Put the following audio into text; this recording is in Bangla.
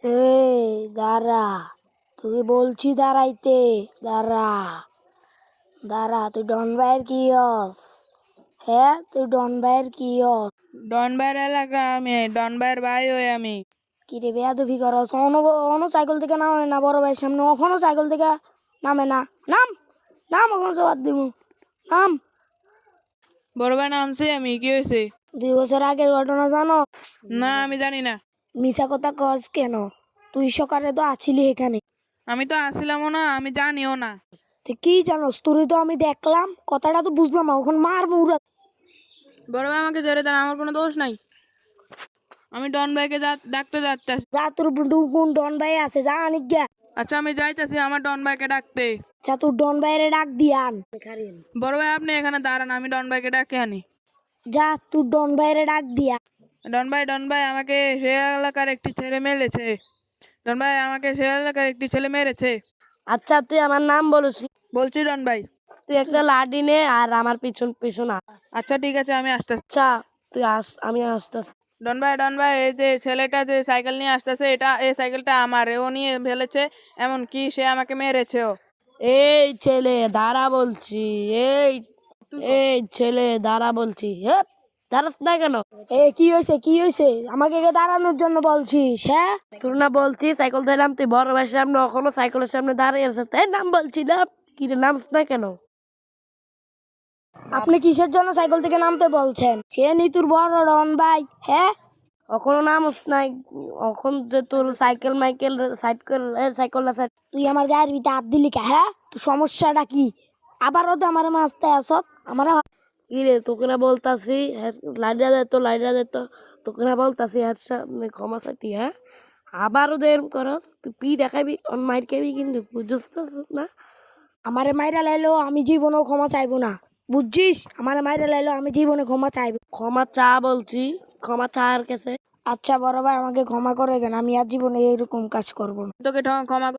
এই দাঁড়া, তুই বলছি দাঁড়াইতে, দাঁড়া দাঁড়া। তুই ডন ভাইয়ের কি হস? হ্যাঁ, তুই ডন ভাইয়ের কি হস? ডন ভাইয়ের এলাকা আমি, ডন ভাইয়ের ভাই হই আমি। কি রে বেয়াদবি করস? অনো সাইকেল থেকে নামে না, বড় ভাইয়ের সামনে কখনো সাইকেল থেকে নামে না। নাম নাম, ওখানে জবাব দিব। নাম। বড় ভাই নামছি আমি, কি হয়েছে? 2 বছর আগের ঘটনা জানো? না, আমি জানি না। মিছা কথা কস কেন? তুই সকালে তো আছিলি এখানে। আমি তো আসছিলামও না, আমি জানিও না। তুই কি জানোস? তুই তো আমি দেখলাম, কথাটা তো বুঝলাম না। ওখানে মার মুরা। বড় ভাই আমাকে ছেড়ে দেন, আমার কোনো দোষ নাই। আমি ডন ভাইকে ডাকতে যাচ্ছি। যা, তোর কোন ডন ভাই আছে, যা আনিক গা। আচ্ছা, আমি যাইতেছি আমার ডন ভাইকে ডাকতে। আচ্ছা, তোর ডন ভাইয়ের ডাক দিয়ে আন। বড় ভাই আপনি এখানে দাঁড়ান, আমি ডন ভাইকে ডাকে আনি। যা, তোর ডন ভাইয়ের ডাক দিয়া। ডন ভাই আমাকে সে এলাকার একটি ছেলে মেরেছে। ডন ভাই আমাকে সে এলাকার একটি ছেলে মেরেছে। আচ্ছা, তুই আমার নাম বলিস। বলছি ডন ভাই। তুই একটা লাঠি নে আর আমার পিছন পিছন আস। আচ্ছা ঠিক আছে, আমি আসতেছি। আচ্ছা, তুই আস, আমি আসতেছি। ডন ভাই এই যে ছেলেটা যে সাইকেল নিয়ে আসতেছে, এই সাইকেলটা আমার, ও নিয়ে ফেলেছে, এমন কি সে আমাকে মেরেছেও। এই ছেলে দাঁড়া বলছি। এই এই ছেলে দাঁড়া বলছি। হ্যাঁ, দাঁড়াস না কেন? কি হয়েছে, কি হয়েছে? আমাকে দাঁড়ানোর জন্য বলছিস? হ্যাঁ, তোর না বলছি সাইকেল দিলাম, তুই বড় ভাইয়ের সামনে এখনো সাইকেলের সামনে দাঁড়িয়ে আছে, তাই নাম বলছি না? কি রে, নামস না কেন? আপনি কিসের জন্য সাইকেল থেকে নামতে বলছেন? সে নি তোর বড় রন ভাই। হ্যাঁ, কখনো নামস নাই। এখন যে তোর সাইকেল মাইকেল সাইকেল আছে, তুই আমার গায়ের ভিতরে হাত দিলি কে? হ্যাঁ, তোর সমস্যাটা কি? আবারও তো আমার মাছতে আসত। আমার কি রে, তোকে না বলতাছি লাইডা যেত, লাইডা যেত, তোকে না বলতাছি ক্ষমা চাইতি। হ্যাঁ, আবারও তো এরকম করস, তুই পি দেখাবি, মাইর খাবি কিন্তু, বুঝতেছিস না? আমারে মাইরা লাইলো আমি জীবনেও ক্ষমা চাইবো না, বুঝছিস? আমারে মাইরা লাইলো আমি জীবনে ক্ষমা চাইবো। ক্ষমা চা বলছি, ক্ষমা চা আর কাছে। আচ্ছা বড় ভাই, আমাকে ক্ষমা করে দেন, আমি আর জীবনে এরকম কাজ করবো না। তোকে ক্ষমা